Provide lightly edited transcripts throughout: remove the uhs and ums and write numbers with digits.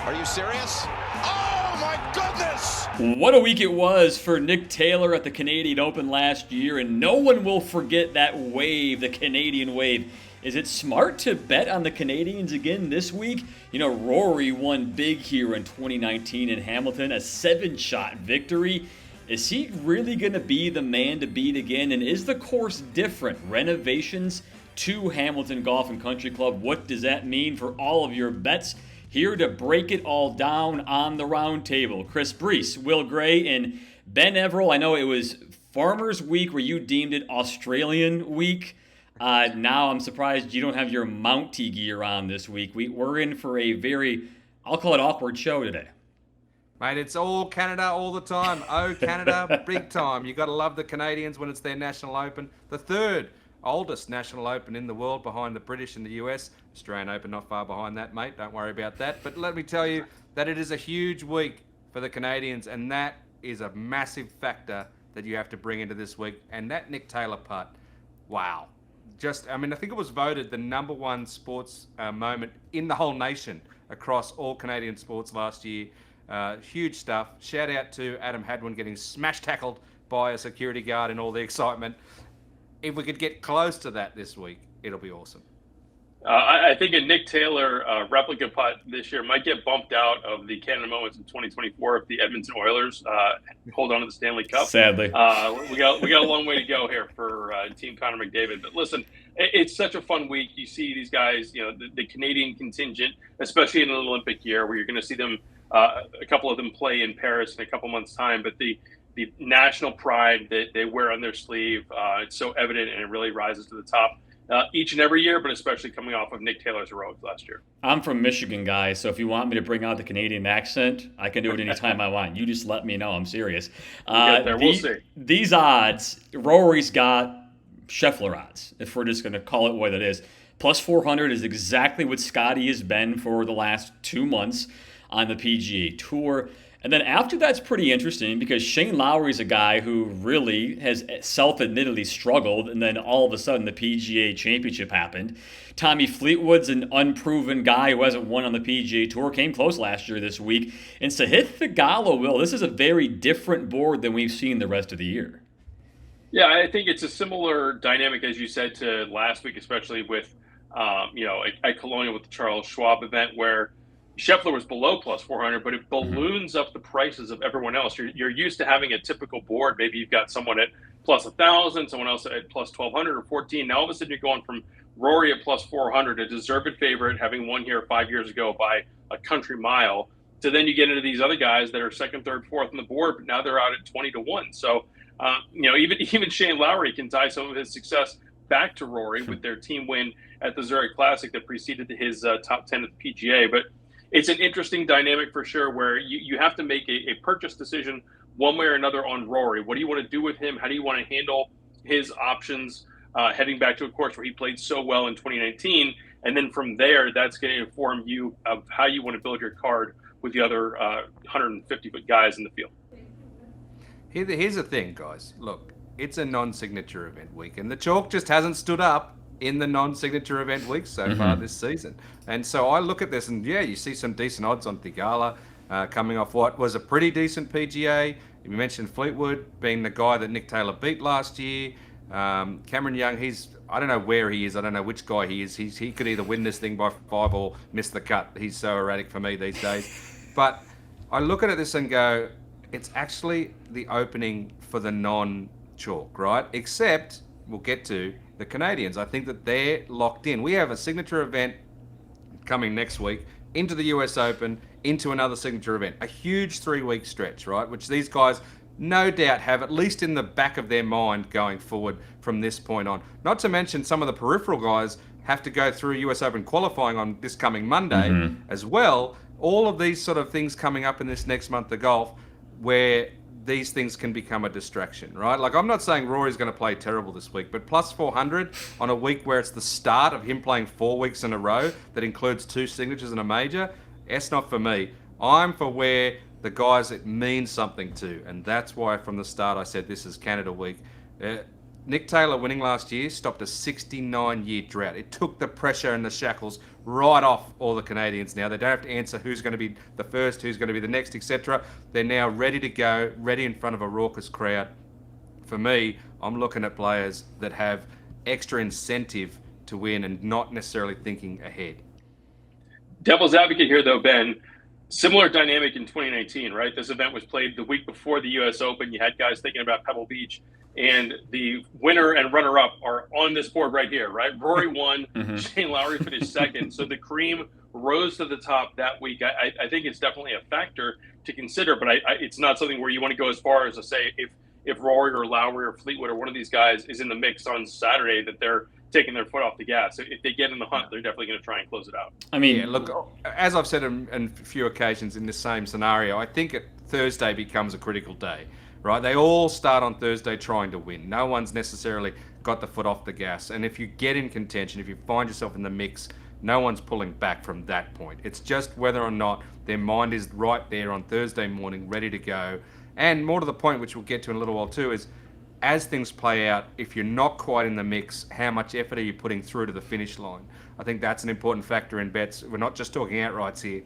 Are you serious? Oh my goodness! What a week it was for Nick Taylor at the Canadian Open last year, and no one will forget that wave, the Canadian wave. Is it smart to bet on the Canadians again this week? You know, Rory won big here in 2019 in Hamilton, a 7-shot victory. Is he really going to be the man to beat again? And is the course different? Renovations to Hamilton Golf and Country Club. What does that mean for all of your bets? Here to break it all down on the round table, Chris Brees, Will Gray, and Ben Everill. I know it was Farmers Week where you deemed it Australian Week. Now I'm surprised you don't have your Mountie gear on this week. We're in for a very, I'll call it awkward show today. Mate, it's all Canada all the time. Oh, Canada, big time. You got to love the Canadians when it's their National Open. The third oldest National Open in the world behind the British and the US. Australian Open not far behind that, mate. Don't worry about that. But let me tell you that it is a huge week for the Canadians, and that is a massive factor that you have to bring into this week. And that Nick Taylor putt, wow. I think it was voted the number one sports moment in the whole nation across all Canadian sports last year. Huge stuff. Shout out to Adam Hadwin getting smash tackled by a security guard in all the excitement. If we could get close to that this week, it'll be awesome. I think a Nick Taylor replica putt this year might get bumped out of the Canada Moments in 2024 if the Edmonton Oilers hold on to the Stanley Cup. Sadly. We got a long way to go here for Team Connor McDavid. But listen, it's such a fun week. You see these guys, the Canadian contingent, especially in an Olympic year where you're going to see them, a couple of them play in Paris in a couple months' time. But the national pride that they wear on their sleeve, it's so evident, and it really rises to the top each and every year, but especially coming off of Nick Taylor's heroics last year. I'm from Michigan, guys, so if you want me to bring out the Canadian accent, I can do it anytime I want. You just let me know. I'm serious. We'll see. These odds, Rory's got Scheffler odds, if we're just going to call it what it is. Plus 400 is exactly what Scotty has been for the last 2 months on the PGA Tour. And then after that's pretty interesting because Shane Lowry's a guy who really has self-admittedly struggled, and then all of a sudden the PGA Championship happened. Tommy Fleetwood's an unproven guy who hasn't won on the PGA Tour, came close last year this week. And Sahith Theegala, Will, this is a very different board than we've seen the rest of the year. Yeah, I think it's a similar dynamic, as you said, to last week, especially with, at Colonial with the Charles Schwab event where Scheffler was below plus 400, but it balloons up the prices of everyone else. You're used to having a typical board. Maybe you've got someone at plus 1,000, someone else at plus 1,200 or 14. Now all of a sudden you're going from Rory at plus 400, a deserved favorite, having won here 5 years ago by a country mile, to then you get into these other guys that are second, third, fourth on the board, but now they're out at 20 to 1. So, even Shane Lowry can tie some of his success back to Rory with their team win at the Zurich Classic that preceded his top 10 at the PGA. But it's an interesting dynamic for sure where you have to make a purchase decision one way or another on Rory. What do you want to do with him? How do you want to handle his options heading back to a course where he played so well in 2019? And then from there, that's going to inform you of how you want to build your card with the other 150-foot guys in the field. Here's the thing, guys. Look, it's a non-signature event week, and the chalk just hasn't stood up in the non-signature event week so far this season. And so I look at this and, you see some decent odds on Theegala coming off what was a pretty decent PGA. You mentioned Fleetwood being the guy that Nick Taylor beat last year. Cameron Young, I don't know where he is. I don't know which guy he is. He could either win this thing by 5 or miss the cut. He's so erratic for me these days. But I look at this and go, it's actually the opening for the non-chalk, right? Except, we'll get to the Canadians. I think that they're locked in. We have a signature event coming next week into the US Open, into another signature event. A huge 3-week stretch, right? Which these guys no doubt have at least in the back of their mind going forward from this point on. Not to mention some of the peripheral guys have to go through US Open qualifying on this coming Monday as well. All of these sort of things coming up in this next month of golf where these things can become a distraction, right? Like, I'm not saying Rory's going to play terrible this week, but plus 400 on a week where it's the start of him playing 4 weeks in a row that includes 2 signatures and a major, that's not for me. I'm for where the guys it means something to, and that's why from the start I said this is Canada week. Nick Taylor winning last year stopped a 69-year drought. It took the pressure and the shackles right off all the Canadians now. They don't have to answer who's going to be the first, who's going to be the next, etc. They're now ready to go, ready in front of a raucous crowd. For me, I'm looking at players that have extra incentive to win and not necessarily thinking ahead. Devil's advocate here, though, Ben. Similar dynamic in 2019, right? This event was played the week before the U.S. Open. You had guys thinking about Pebble Beach, and the winner and runner-up are on this board right here, right? Rory won, Shane Lowry finished second. So the cream rose to the top that week. I think it's definitely a factor to consider, but it's not something where you want to go as far as to say if Rory or Lowry or Fleetwood or one of these guys is in the mix on Saturday that they're taking their foot off the gas. If they get in the hunt, they're definitely going to try and close it out. I mean, yeah, look, as I've said on a few occasions in this same scenario, I think Thursday becomes a critical day, right? They all start on Thursday trying to win. No one's necessarily got the foot off the gas. And if you get in contention, if you find yourself in the mix, no one's pulling back from that point. It's just whether or not their mind is right there on Thursday morning, ready to go. And more to the point, which we'll get to in a little while too, is as things play out, if you're not quite in the mix, how much effort are you putting through to the finish line? I think that's an important factor in bets. We're not just talking outrights here.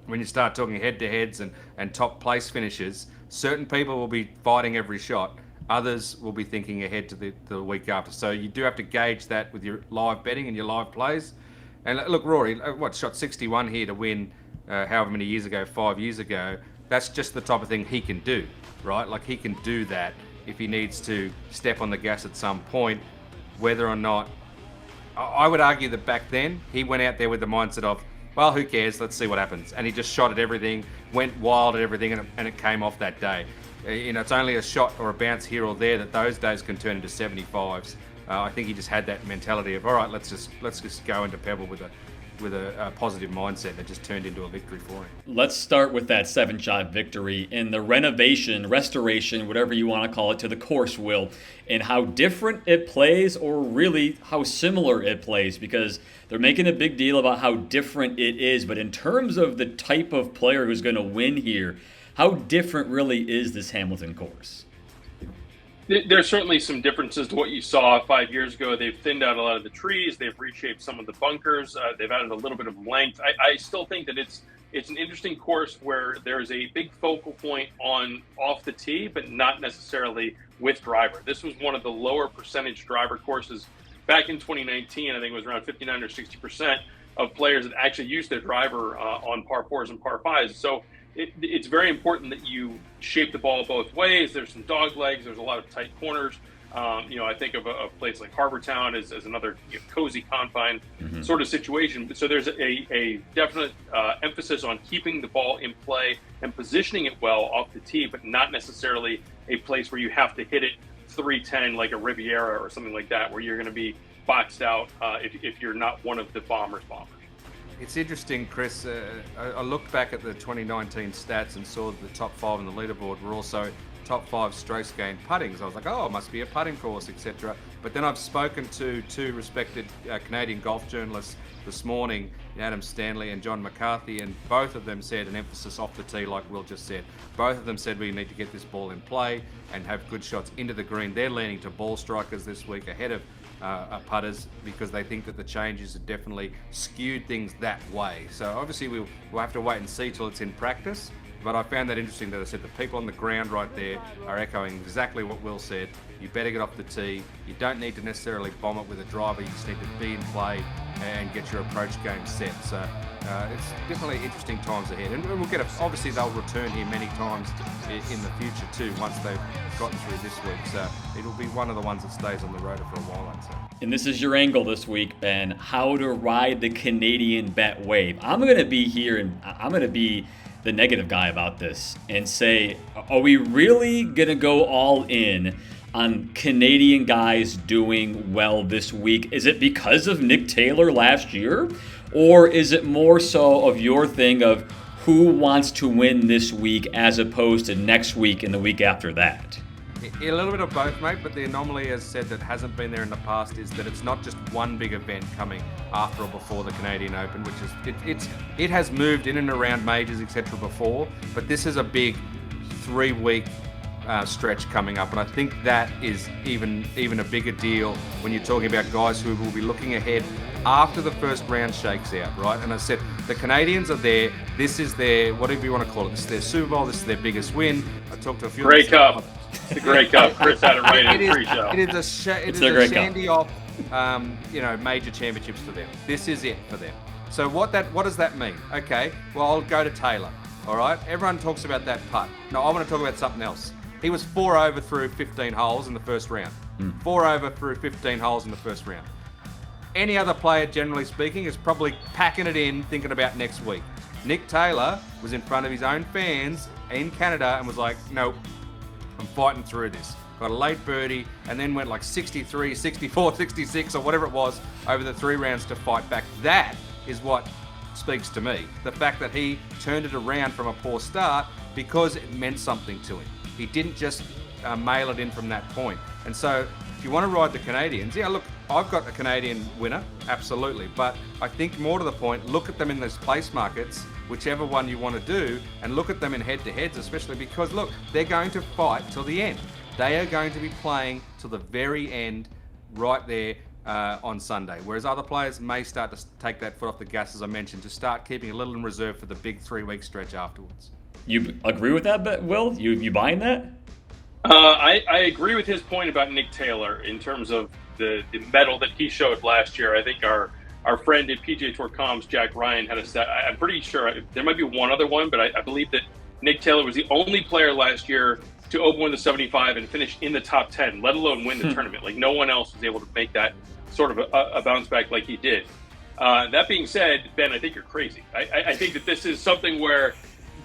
When you start talking head-to-heads and top place finishes, certain people will be fighting every shot. Others will be thinking ahead to the week after. So you do have to gauge that with your live betting and your live plays. And look, Rory, shot 61 here to win however many years ago, 5 years ago. That's just the type of thing he can do, right? Like, he can do that if he needs to step on the gas at some point. Whether or not, I would argue that back then he went out there with the mindset of, well, who cares, let's see what happens. And he just shot at everything, went wild at everything, and it came off that day. It's only a shot or a bounce here or there that those days can turn into 75s. I think he just had that mentality of, all right, let's just go into Pebble with a positive mindset that just turned into a victory for him. Let's start with that 7-shot victory in the restoration, whatever you want to call it, to the course, Will, and how different it plays, or really how similar it plays, because they're making a big deal about how different it is. But in terms of the type of player who's going to win here, how different really is this Hamilton course? There's certainly some differences to what you saw 5 years ago. They've thinned out a lot of the trees. They've reshaped some of the bunkers. They've added a little bit of length. I still think that it's an interesting course where there's a big focal point on off the tee, but not necessarily with driver. This was one of the lower percentage driver courses back in 2019. I think it was around 59 or 60% of players that actually used their driver on par fours and par fives. So it's very important that you shape the ball both ways. There's some dog legs. There's a lot of tight corners. I think of a place like Harbortown as another cozy confine sort of situation. So there's a definite emphasis on keeping the ball in play and positioning it well off the tee, but not necessarily a place where you have to hit it 310 like a Riviera or something like that, where you're going to be boxed out if you're not one of the bombers. It's interesting, Chris. I looked back at the 2019 stats and saw the top 5 on the leaderboard were also top 5 strokes gained putting. So I was like, oh, it must be a putting course, etc. But then I've spoken to two respected Canadian golf journalists this morning, Adam Stanley and John McCarthy, and both of them said an emphasis off the tee, like Will just said. Both of them said we need to get this ball in play and have good shots into the green. They're leaning to ball strikers this week ahead of putters, because they think that the changes have definitely skewed things that way. So obviously we'll have to wait and see till it's in practice. But I found that interesting that I said the people on the ground right there are echoing exactly what Will said. You better get off the tee. You don't need to necessarily bomb it with a driver. You just need to be in play and get your approach game set. So it's definitely interesting times ahead. And we'll get obviously they'll return here many times in the future too, once they've gotten through this week. So it'll be one of the ones that stays on the rotor for a while, I'd say. And this is your angle this week, Ben. How to ride the Canadian bet wave. I'm going to be here and I'm going to be the negative guy about this and say, are we really going to go all in on Canadian guys doing well this week? Is it because of Nick Taylor last year? Or is it more so of your thing of who wants to win this week as opposed to next week and the week after that? A little bit of both, mate, but the anomaly, as said, that hasn't been there in the past is that it's not just one big event coming after or before the Canadian Open, which is it has moved in and around majors, etc. before, but this is a big 3-week stretch coming up, and I think that is even a bigger deal when you're talking about guys who will be looking ahead after the first round shakes out, right? And I said the Canadians are there. This is their, whatever you want to call it, this is their Super Bowl. This is their biggest win. I talked to a few. Grey Cup. It's the Grey Cup. Chris had it right in the pre-show. It is a shandy off, major championships for them. This is it for them. So what does that mean? Okay, well, I'll go to Taylor. All right, everyone talks about that putt. No, I want to talk about something else. He was 4 over through 15 holes in the first round. 4 over through 15 holes in the first round. Any other player, generally speaking, is probably packing it in, thinking about next week. Nick Taylor was in front of his own fans in Canada and was like, nope, I'm fighting through this. Got a late birdie and then went like 63, 64, 66 or whatever it was over the 3 rounds to fight back. That is what speaks to me. The fact that he turned it around from a poor start because it meant something to him. He didn't just mail it in from that point. And so if you want to ride the Canadians, yeah, look, I've got a Canadian winner, absolutely. But I think more to the point, look at them in those place markets, whichever one you want to do, and look at them in head-to-heads, especially because, look, they're going to fight till the end. They are going to be playing till the very end right there on Sunday, whereas other players may start to take that foot off the gas, as I mentioned, to start keeping a little in reserve for the big 3-week stretch afterwards. You agree with that, Will? You buying that? I agree with his point about Nick Taylor in terms of the medal that he showed last year. I think our friend at PGA Tour Comms, Jack Ryan, had a stat. I'm pretty sure there might be one other one, but I believe that Nick Taylor was the only player last year to open the 75 and finish in the top 10, let alone win the tournament. Like, no one else was able to make that sort of a bounce back like he did. That being said, Ben, I think you're crazy. I think that this is something where,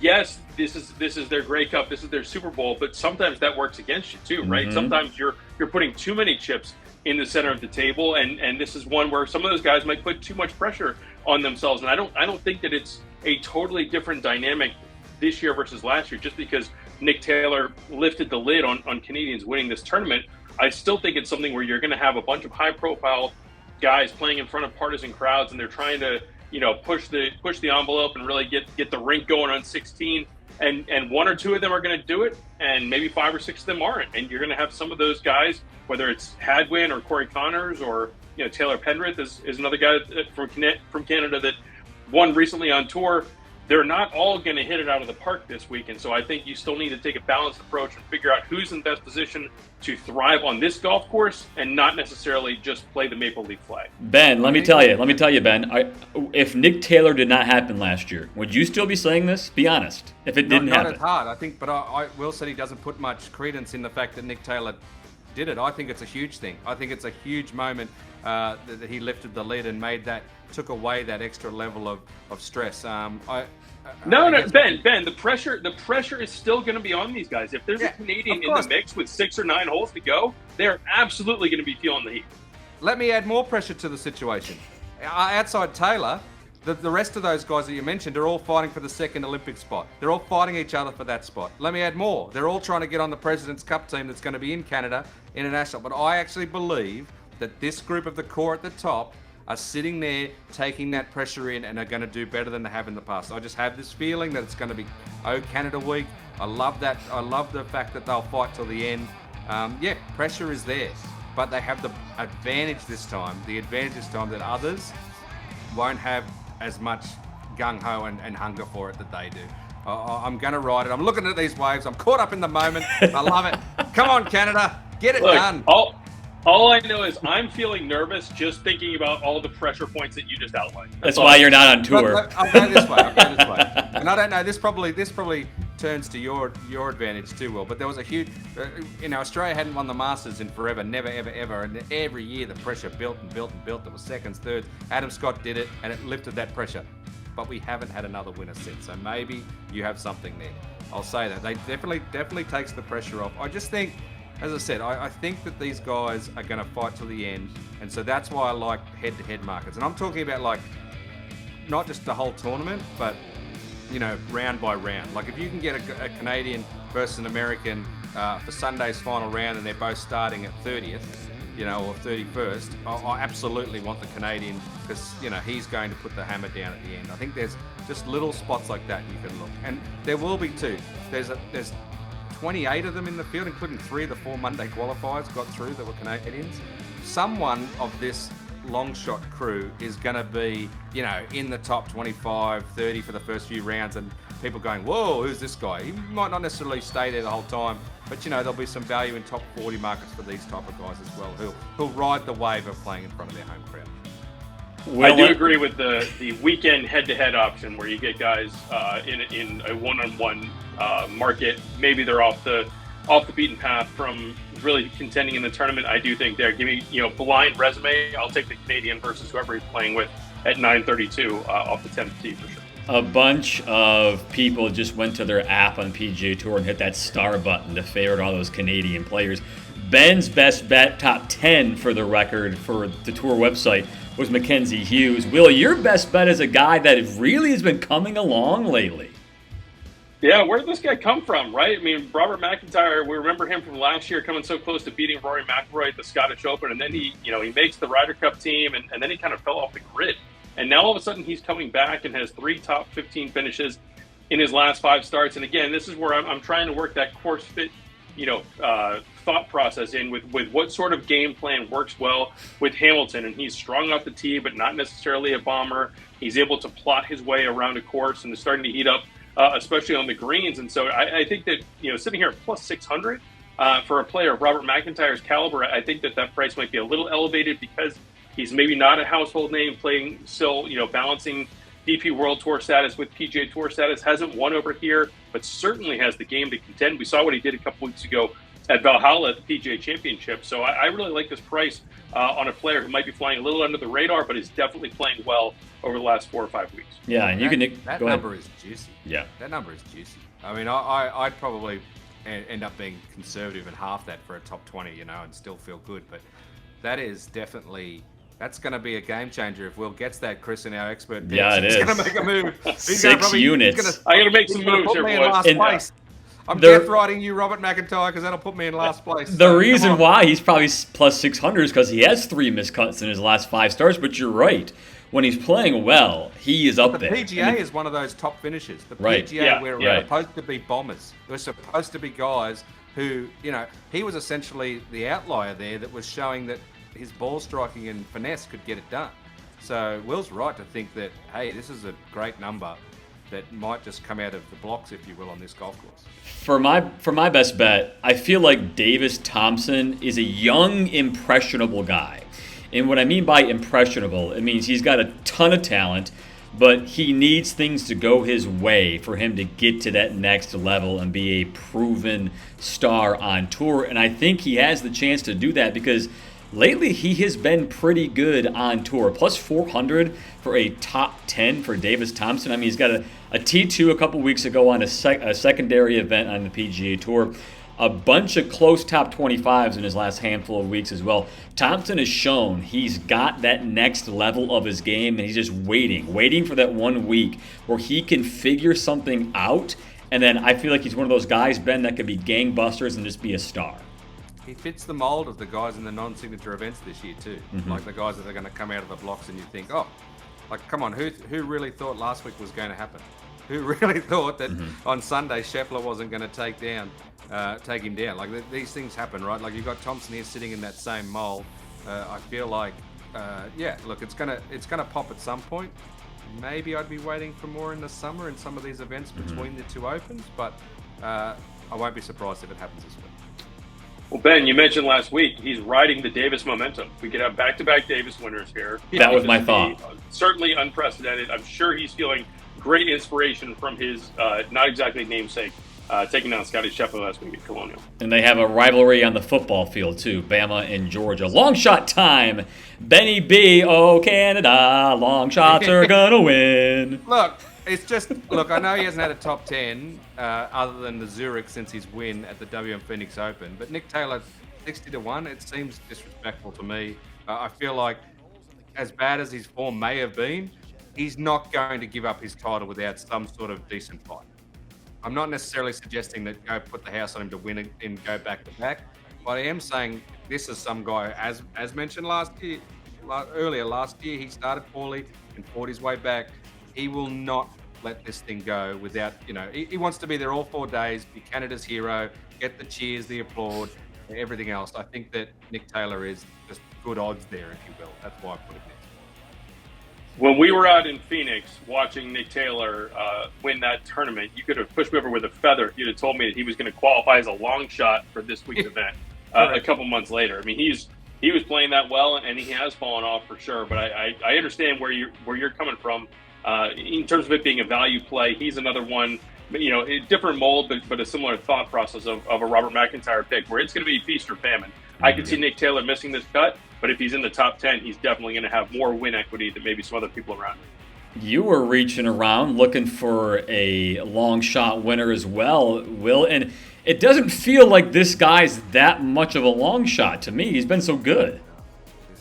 yes, this is their Grey Cup, this is their Super Bowl, but sometimes that works against you too, right? Sometimes you're putting too many chips in the center of the table, and this is one where some of those guys might put too much pressure on themselves. And I don't think that it's a totally different dynamic this year versus last year just because Nick Taylor lifted the lid on Canadians winning this tournament. I still think it's something where you're going to have a bunch of high-profile guys playing in front of partisan crowds, and they're trying to, push the envelope and really get the rink going on 16. And 1 or 2 of them are going to do it, and maybe 5 or 6 of them aren't. And you're going to have some of those guys, whether it's Hadwin or Corey Connors or Taylor Pendrith is another guy from Canada that won recently on tour. They're not all going to hit it out of the park this week, and so I think you still need to take a balanced approach and figure out who's in best position to thrive on this golf course and not necessarily just play the Maple Leaf flag. Ben, let me tell you, Ben, if Nick Taylor did not happen last year, would you still be saying this? Be honest. If it didn't happen. Not as hard, I think, but Will said he doesn't put much credence in the fact that Nick Taylor did it. I think it's a huge thing. I think it's a huge moment that he lifted the lid and took away that extra level of stress. Ben, the pressure is still going to be on these guys. If there's a Canadian in the mix with 6 or 9 holes to go, they're absolutely going to be feeling the heat. Let me add more pressure to the situation. Outside Taylor, the rest of those guys that you mentioned are all fighting for the second Olympic spot. They're all fighting each other for that spot. Let me add more. They're all trying to get on the President's Cup team that's going to be in Canada International. But I actually believe that this group of the core at the top are sitting there taking that pressure in and are going to do better than they have in the past. I just have this feeling that it's going to be Canada week. I love that. I love the fact that they'll fight till the end. Pressure is there, but they have the advantage this time. The advantage this time that others won't have as much gung-ho and hunger for it that they do. I'm going to ride it. I'm looking at these waves. I'm caught up in the moment. I love it. Come on, Canada. Get it done. All I know is I'm feeling nervous just thinking about all the pressure points that you just outlined. That's why you're not on tour. I'll go this way. And I don't know. This probably turns to your advantage too, Will. But there was a huge. Australia hadn't won the Masters in forever, never, ever, ever. And every year the pressure built and built and built. There was seconds, thirds. Adam Scott did it, and it lifted that pressure. But we haven't had another winner since. So maybe you have something there. I'll say that. They definitely takes the pressure off. I just think. As I said, I think that these guys are going to fight till the end, and so that's why I like head-to-head markets. And I'm talking about like not just the whole tournament, but round by round. Like if you can get a Canadian versus an American for Sunday's final round, and they're both starting at 30th, or 31st, I absolutely want the Canadian because he's going to put the hammer down at the end. I think there's just little spots like that you can look, and there will be too. There's 28 of them in the field, including 3 of the 4 Monday qualifiers got through that were Canadians. Someone of this long shot crew is going to be, in the top 25, 30 for the first few rounds, and people going, whoa, who's this guy? He might not necessarily stay there the whole time, but there'll be some value in top 40 markets for these type of guys as well, who'll ride the wave of playing in front of their home crowd. I do agree with the weekend head-to-head option where you get guys in a one-on-one market. Maybe they're off the beaten path from really contending in the tournament. I do think they're giving blind resume. I'll take the Canadian versus whoever he's playing with at 9:32 off the 10th tee for sure. A bunch of people just went to their app on PGA Tour and hit that star button to favorite all those Canadian players. Ben's best bet, top 10 for the record for the Tour website, was Mackenzie Hughes. Will, your best bet is a guy that really has been coming along lately. Yeah, where did this guy come from, right? I mean, Robert McIntyre, we remember him from last year coming so close to beating Rory McIlroy at the Scottish Open, and then he makes the Ryder Cup team, and then he kind of fell off the grid. And now all of a sudden he's coming back and has 3 top 15 finishes in his last 5 starts. And again, this is where I'm trying to work that course fit, thought process in with what sort of game plan works well with Hamilton. And he's strong off the tee, but not necessarily a bomber. He's able to plot his way around a course and is starting to heat up, especially on the greens. And so I think that, sitting here at plus 600 for a player of Robert McIntyre's caliber, I think that price might be a little elevated because he's maybe not a household name, playing still, balancing DP World Tour status with PGA Tour status, hasn't won over here, but certainly has the game to contend. We saw what he did a couple weeks ago at Valhalla at the PGA Championship. So I really like this price on a player who might be flying a little under the radar, but is definitely playing well over the last 4 or 5 weeks. Yeah, and that number is juicy. Yeah, that number is juicy. I mean, I'd probably end up being conservative and half that for a top 20, and still feel good. But that is definitely. That's going to be a game changer if Will gets that, Chris, in our expert picks. Yeah, it is. He's going to make a move. 6 units. I got to make some moves here, boys. I'm death riding you, Robert McIntyre, because that'll put me in last place. The reason why he's probably plus 600 is because he has 3 miscuts in his last 5 starts. But you're right. When he's playing well, he is up there. The PGA is one of those top finishes. The PGA, we're supposed to be bombers. We're supposed to be guys who, he was essentially the outlier there that was showing that his ball striking and finesse could get it done. So Will's right to think that, hey, this is a great number that might just come out of the blocks, if you will, on this golf course. For my best bet, I feel like Davis Thompson is a young, impressionable guy. And what I mean by impressionable, it means he's got a ton of talent, but he needs things to go his way for him to get to that next level and be a proven star on tour. And I think he has the chance to do that because lately he has been pretty good on tour. Plus 400 for a top 10 for Davis Thompson. I mean, he's got a T2 a couple weeks ago on a secondary event on the PGA Tour. A bunch of close top 25s in his last handful of weeks as well. Thompson has shown he's got that next level of his game, and he's just waiting for that 1 week where he can figure something out. And then I feel like he's one of those guys, Ben, that could be gangbusters and just be a star. He fits the mold of the guys in the non-signature events this year too. Mm-hmm. Like the guys that are going to come out of the blocks and you think, oh, like, come on, who really thought last week was going to happen? Who really thought that on Sunday Scheffler wasn't going to take him down? Like these things happen, right? Like you've got Thompson here sitting in that same mold. I feel like, look, it's gonna pop at some point. Maybe I'd be waiting for more in the summer in some of these events between the 2 opens, but I won't be surprised if it happens this week. Well, Ben, you mentioned last week he's riding the Davis momentum. We could have back-to-back Davis winners here. That was my thought. Certainly unprecedented. I'm sure he's feeling great inspiration from his not exactly namesake taking down Scotty Scheffler last week at Colonial. And they have a rivalry on the football field too, Bama and Georgia. Long shot time. Benny B, oh Canada, long shots are gonna win. Look, I know he hasn't had a top 10 other than the Zurich since his win at the WM Phoenix Open, but Nick Taylor 60-1, it seems disrespectful to me. I feel like as bad as his form may have been, he's not going to give up his title without some sort of decent fight. I'm not necessarily suggesting that go put the house on him to win and go back to back, but I am saying this is some guy, as mentioned earlier last year, he started poorly and fought his way back. He will not let this thing go without, he wants to be there all 4 days, be Canada's hero, get the cheers, the applaud, everything else. I think that Nick Taylor is just good odds there, if you will. That's why I put him next. When we were out in Phoenix watching Nick Taylor win that tournament, you could have pushed me over with a feather if you'd have told me that he was going to qualify as a long shot for this week's event a couple months later. I mean, he was playing that well, and he has fallen off for sure. But I understand where you're coming from in terms of it being a value play. He's another one, you know, a different mold, but a similar thought process of a Robert McIntyre pick, where it's going to be feast or famine. I could see Nick Taylor missing this cut, but if he's in the top 10, he's definitely going to have more win equity than maybe some other people around him. You were reaching around looking for a long shot winner as well, Will, and it doesn't feel like this guy's that much of a long shot to me. He's been so good.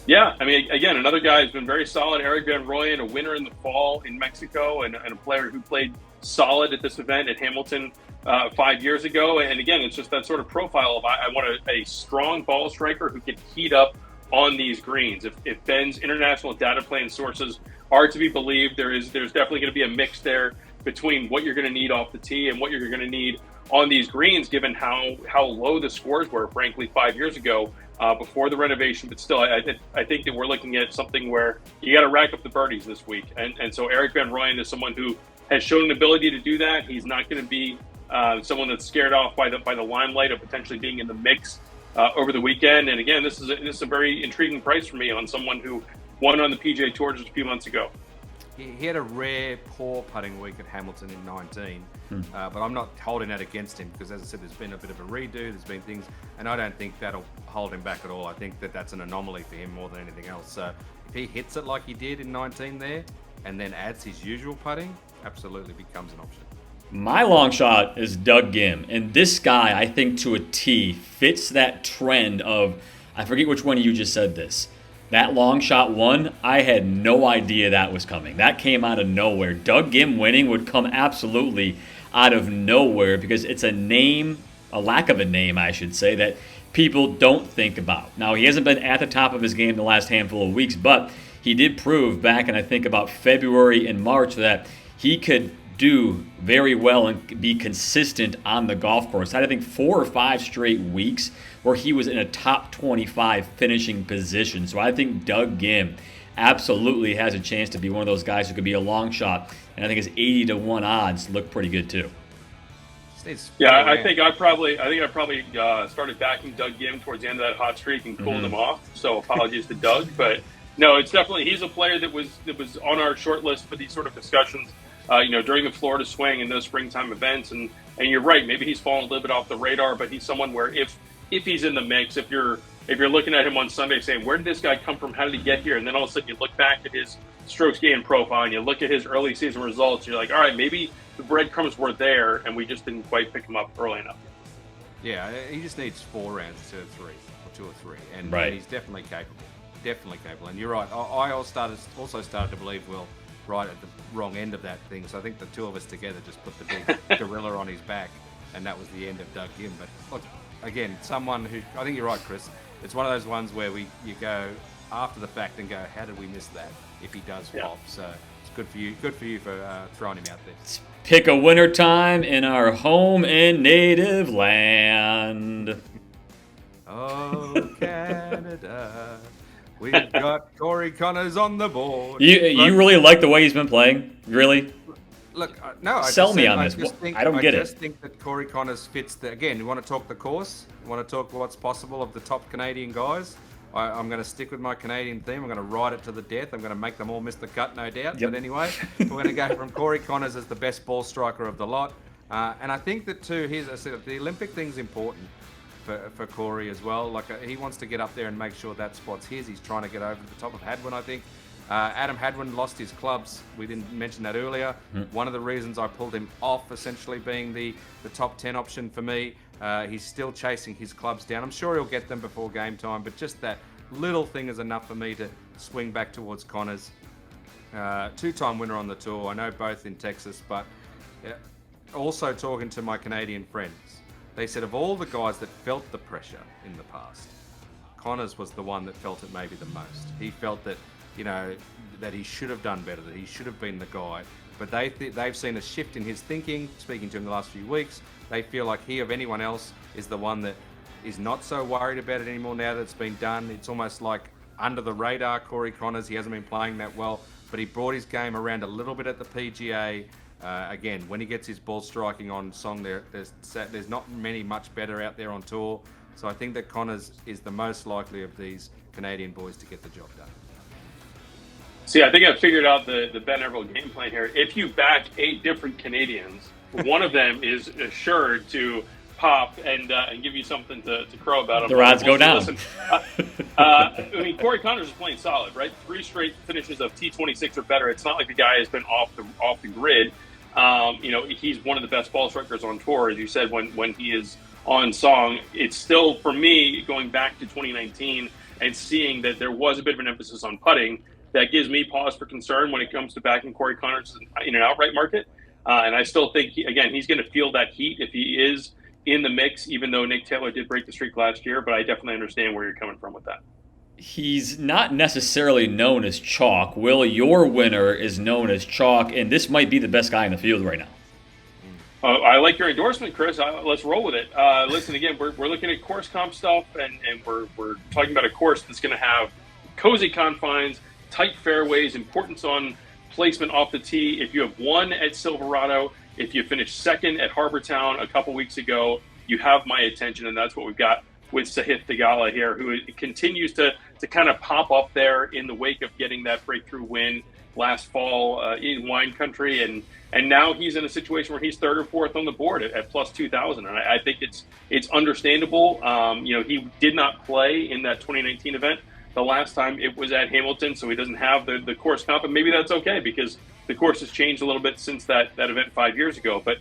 Yeah, I mean, again, another guy who's been very solid. Eric Van Rooyen, a winner in the fall in Mexico, and a player who played solid at this event at Hamilton 5 years ago. And again, it's just that sort of profile of I want a strong ball striker who can heat up on these greens. If Ben's international data plan sources are to be believed, there's definitely going to be a mix there between what you're going to need off the tee and what you're going to need on these greens, given how low the scores were, frankly, 5 years ago before the renovation. But still, I think that we're looking at something where you got to rack up the birdies this week. And so Eric Van Rooyen is someone who has shown an ability to do that. He's not going to be someone that's scared off by the limelight of potentially being in the mix over the weekend. And again, this is a very intriguing price for me on someone who won on the PGA Tour just a few months ago. He had a rare poor putting week at Hamilton in 19, but I'm not holding that against him because, as I said, there's been a bit of a redo, there's been things, and I don't think that'll hold him back at all. I think that that's an anomaly for him more than anything else. So if he hits it like he did in 19 there and then adds his usual putting, absolutely becomes an option. My long shot is Doug Ghim, and this guy, I think to a T, fits that trend of, I forget which one of you just said this, that long shot one, I had no idea that was coming. That came out of nowhere. Doug Ghim winning would come absolutely out of nowhere because it's a name, a lack of a name, I should say, that people don't think about. Now, he hasn't been at the top of his game the last handful of weeks, but he did prove back in, I think, about February and March that he could do very well and be consistent on the golf course. I think 4 or 5 straight weeks where he was in a top 25 finishing position. So I think Doug Ghim absolutely has a chance to be one of those guys who could be a long shot. And I think his 80-1 odds look pretty good too. Yeah, I think I probably started backing Doug Ghim towards the end of that hot streak and cooled him off. So apologies to Doug, but no, it's definitely, he's a player that was on our short list for these sort of discussions. During the Florida swing and those springtime events, and you're right, maybe he's fallen a little bit off the radar, but he's someone where if he's in the mix, if you're looking at him on Sunday saying, where did this guy come from, how did he get here, and then all of a sudden you look back at his strokes gained profile and you look at his early season results, you're like, all right, maybe the breadcrumbs were there and we just didn't quite pick him up early enough. Yeah, he just needs 4 rounds instead of 3, or 2 or 3, and he's definitely capable. And you're right, I also started to believe, Will, right at the wrong end of that thing. So I think the two of us together just put the big gorilla on his back, and that was the end of Doug Ghim. But look, again, someone who, I think you're right, Chris. It's one of those ones where you go after the fact and go, how did we miss that if he does flop? So it's good for you for throwing him out there. Pick a winter time in our home and native land. Oh, Canada. We've got Corey Connors on the board. You really like the way he's been playing? Really? Look, no. Sell me on this. I don't get it. I just think that Corey Connors fits again, you want to talk the course? You want to talk what's possible of the top Canadian guys? I'm going to stick with my Canadian theme. I'm going to ride it to the death. I'm going to make them all miss the cut, no doubt. Yep. But anyway, we're going to go from Corey Connors as the best ball striker of the lot. And I think that too, as I said, the Olympic thing's important for Corey as well. Like he wants to get up there and make sure that spot's his. He's trying to get over the top of Hadwin, I think. Adam Hadwin lost his clubs. We didn't mention that earlier. One of the reasons I pulled him off essentially being the top 10 option for me. He's still chasing his clubs down. I'm sure he'll get them before game time, but just that little thing is enough for me to swing back towards Connors. 2-time winner on the tour. I know both in Texas, but also talking to my Canadian friends. They said of all the guys that felt the pressure in the past, Connors was the one that felt it maybe the most. He felt that, that he should have done better, that he should have been the guy. but they've seen a shift in his thinking. Speaking to him the last few weeks, they feel like he of anyone else is the one that is not so worried about it anymore now that it's been done. It's almost like under the radar, Corey Connors. He hasn't been playing that well, but he brought his game around a little bit at the PGA. Again, when he gets his ball striking on song, there's not many much better out there on tour. So I think that Connors is the most likely of these Canadian boys to get the job done. See, I think I've figured out the Ben Everill game plan here. If you back 8 different Canadians, one of them is assured to pop and give you something to crow about. The rods go down. Listen, I mean, Corey Connors is playing solid, right? 3 straight finishes of T26 or better. It's not like the guy has been off the grid. He's one of the best ball strikers on tour, as you said, when he is on song. It's still, for me, going back to 2019 and seeing that there was a bit of an emphasis on putting, that gives me pause for concern when it comes to backing Corey Connors in an outright market. And I still think, he's going to feel that heat if he is in the mix, even though Nick Taylor did break the streak last year. But I definitely understand where you're coming from with that. He's not necessarily known as chalk. Will, your winner is known as chalk, and this might be the best guy in the field right now. I like your endorsement, Chris. Let's roll with it. Listen, again, we're looking at course comp stuff, and we're talking about a course that's going to have cozy confines, tight fairways, importance on placement off the tee. If you have won at Silverado, if you finished second at Harbour Town a couple weeks ago, you have my attention, and that's what we've got with Sahith Theegala here, who continues to kind of pop up there in the wake of getting that breakthrough win last fall in wine country, and now he's in a situation where he's 3rd or 4th on the board at plus 2,000, and I think it's understandable. He did not play in that 2019 event the last time it was at Hamilton, so he doesn't have the course comp, and maybe that's okay because the course has changed a little bit since that event 5 years ago. But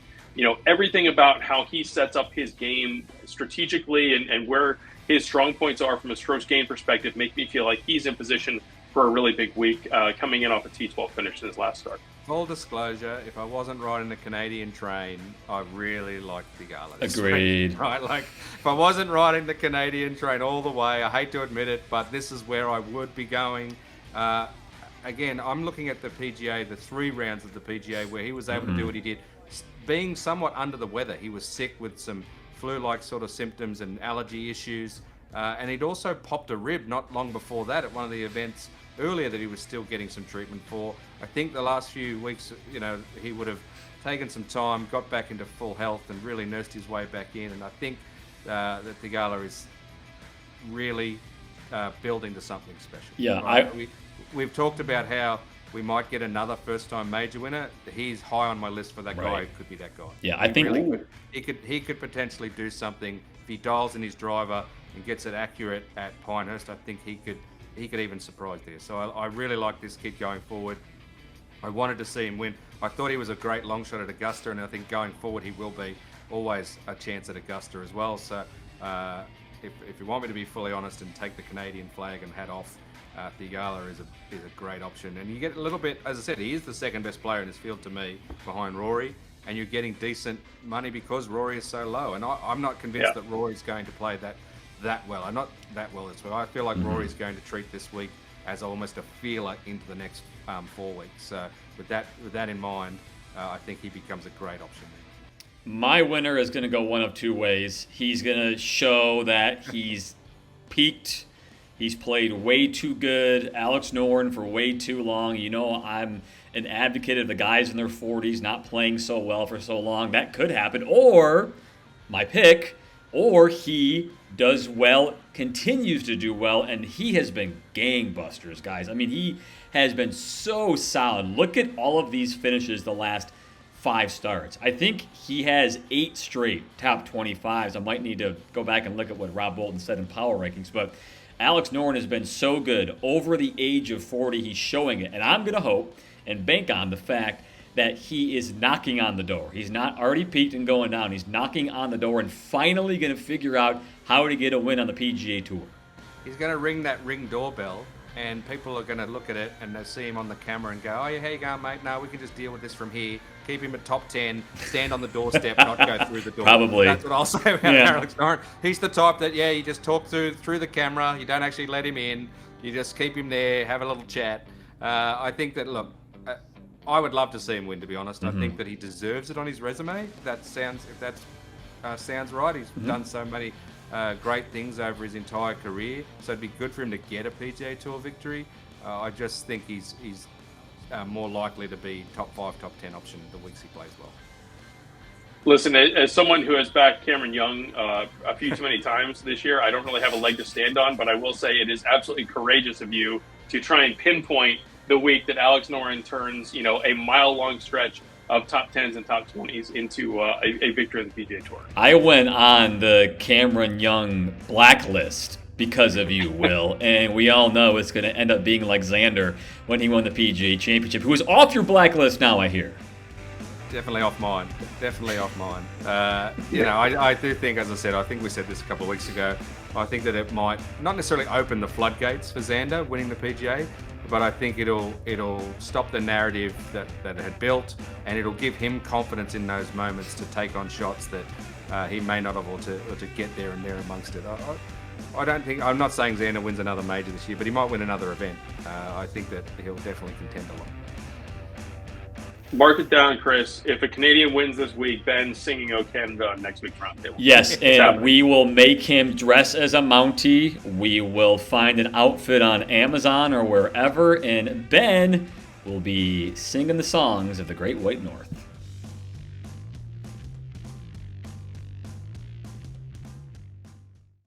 everything about how he sets up his game strategically and where his strong points are from a strokes gain perspective make me feel like he's in position for a really big week, coming in off a T12 finish in his last start. Full disclosure, if I wasn't riding the Canadian train, I really like Theegala. Agreed. Right, like if I wasn't riding the Canadian train all the way, I hate to admit it, but this is where I would be going. Again, I'm looking at the PGA, the 3 rounds of the PGA where he was able to do what he did, being somewhat under the weather. He was sick with some flu-like sort of symptoms and allergy issues, and he'd also popped a rib not long before that at one of the events earlier that he was still getting some treatment for. I think the last few weeks, he would have taken some time, got back into full health, and really nursed his way back in. And I think that Theegala is really building to something special. Yeah, right? We've talked about how we might get another first-time major winner. He's high on my list for that guy who could be that guy. Yeah, I think he could potentially do something if he dials in his driver and gets it accurate at Pinehurst. I think he could even surprise there. So I really like this kid going forward. I wanted to see him win. I thought he was a great long shot at Augusta, and I think going forward he will be always a chance at Augusta as well. So if you want me to be fully honest and take the Canadian flag and hat off, Theegala is a great option. And you get a little bit, as I said, he is the second best player in this field to me behind Rory, and you're getting decent money because Rory is so low. And I'm not convinced that Rory's going to play that well. I'm not that well as well. I feel like Rory's going to treat this week as almost a feeler into the next 4 weeks. So with that in mind, I think he becomes a great option. My winner is going to go one of 2 ways. He's going to show that he's peaked. He's played way too good. Alex Noren for way too long. I'm an advocate of the guys in their 40s not playing so well for so long. That could happen. Or, my pick, or he does well, continues to do well, and he has been gangbusters, guys. I mean, he has been so solid. Look at all of these finishes the last 5 starts. I think he has 8 straight top 25s. I might need to go back and look at what Rob Bolton said in Power Rankings, but Alex Noren has been so good. Over the age of 40, he's showing it, and I'm going to hope and bank on the fact that he is knocking on the door. He's not already peaked and going down. He's knocking on the door and finally going to figure out how to get a win on the PGA Tour. He's going to ring that Ring doorbell, and people are going to look at it and they'll see him on the camera and go, "Oh, yeah, how you going, mate? No, we can just deal with this from here. Keep him at top 10, stand on the doorstep, not go through the door." Probably. That's what I'll say about Alex Noren. He's the type that, you just talk through the camera. You don't actually let him in. You just keep him there, have a little chat. I think that, look, I would love to see him win, to be honest. I think that he deserves it on his resume. If that sounds right. He's done so many great things over his entire career, so it'd be good for him to get a PGA Tour victory. I just think he's more likely to be top 5, top 10 option the weeks he plays well. Listen, as someone who has backed Cameron Young a few too many times this year, I don't really have a leg to stand on, but I will say it is absolutely courageous of you to try and pinpoint the week that Alex Noren turns, a mile-long stretch of top 10s and top 20s into a victory in the PGA Tour. I went on the Cameron Young blacklist because of you, Will, and we all know it's going to end up being like Xander when he won the PGA Championship, who is off your blacklist now, I hear. Definitely off mine. I do think, as I said, I think we said this a couple of weeks ago, I think that it might not necessarily open the floodgates for Xander winning the PGA, but I think it'll stop the narrative that it had built, and it'll give him confidence in those moments to take on shots that he may not have, or to get there and there amongst it. I'm not saying Xander wins another major this year, but he might win another event. I think that he'll definitely contend a lot. Mark it down, Chris. If a Canadian wins this week, Ben's singing "O Canada" on next week's roundtable. Yes, and we will make him dress as a Mountie. We will find an outfit on Amazon or wherever, and Ben will be singing the songs of the Great White North.